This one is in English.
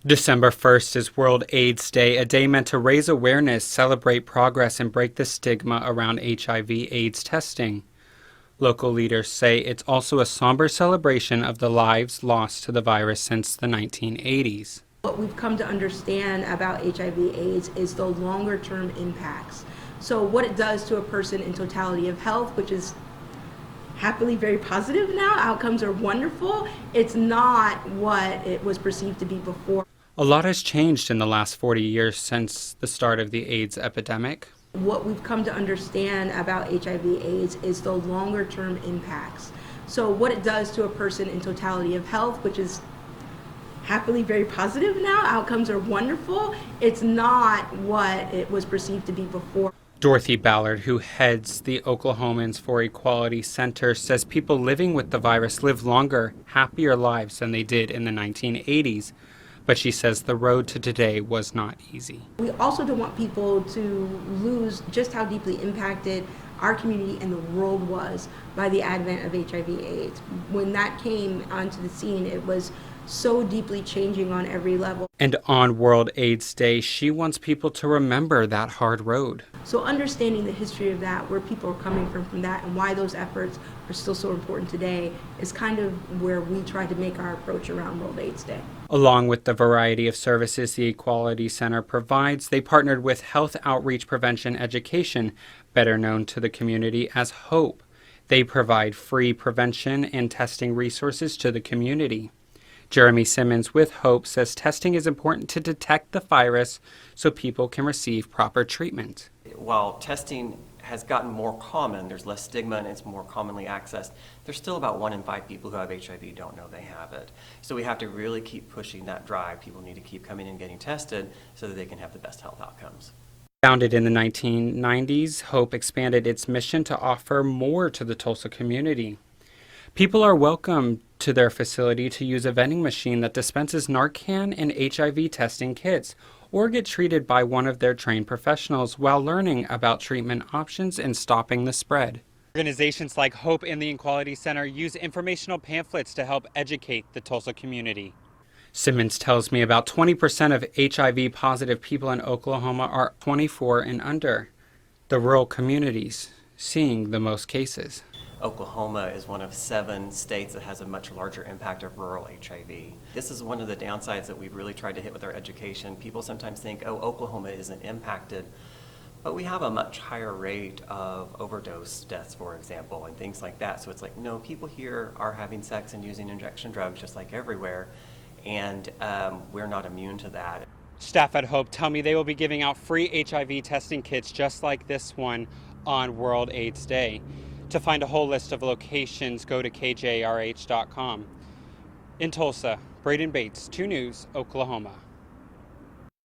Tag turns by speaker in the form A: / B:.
A: December 1st is World AIDS Day, a day meant to raise awareness, celebrate progress, and break the stigma around HIV/AIDS testing. Local leaders say it's also a somber celebration of the lives lost to the virus since the 1980s.
B: What we've come to understand about HIV/AIDS is the longer-term impacts. So what it does to a person in totality of health, which is happily very positive now, outcomes are wonderful. It's not what it was perceived to be before.
A: A lot has changed in the last 40 years since the start of the AIDS epidemic.
B: What we've come to understand about HIV/AIDS is the longer-term impacts. So what it does to a person in totality of health, which is happily very positive now, outcomes are wonderful. It's not what it was perceived to be before.
A: Dorothy Ballard, who heads the Oklahomans for Equality Center, says people living with the virus live longer, happier lives than they did in the 1980s. But she says the road to today was not easy.
B: We also don't want people to lose just how deeply impacted our community and the world was by the advent of HIV/AIDS. When that came onto the scene, it was so deeply changing on every level.
A: And on World AIDS Day, she wants people to remember that hard road.
B: So understanding the history of that, where people are coming from that, and why those efforts are still so important today is kind of where we try to make our approach around World AIDS Day.
A: Along with the variety of services the Equality Center provides, they partnered with Health Outreach Prevention Education, better known to the community as HOPE. They provide free prevention and testing resources to the community. Jeremy Simmons with HOPE says testing is important to detect the virus so people can receive proper treatment.
C: While testing has gotten more common, there's less stigma and it's more commonly accessed, there's still about 1 in 5 people who have HIV don't know they have it. So we have to really keep pushing that drive. People need to keep coming and getting tested so that they can have the best health outcomes.
A: Founded in the 1990s, HOPE expanded its mission to offer more to the Tulsa community. People are welcome to their facility to use a vending machine that dispenses Narcan and HIV testing kits, or get treated by one of their trained professionals while learning about treatment options and stopping the spread. Organizations like HOPE and the Equality Center use informational pamphlets to help educate the Tulsa community. Simmons tells me about 20% of HIV-positive people in Oklahoma are 24 and under. The rural communities seeing the most cases.
C: Oklahoma is one of 7 states that has a much larger impact of rural HIV. This is one of the downsides that we've really tried to hit with our education. People sometimes think, oh, Oklahoma isn't impacted, but we have a much higher rate of overdose deaths, for example, and things like that. So it's like, no, people here are having sex and using injection drugs just like everywhere, and we're not immune to that.
A: Staff at HOPE tell me they will be giving out free HIV testing kits just like this one on World AIDS Day. To find a whole list of locations, go to kjrh.com. In Tulsa, Braden Bates, 2 News, Oklahoma.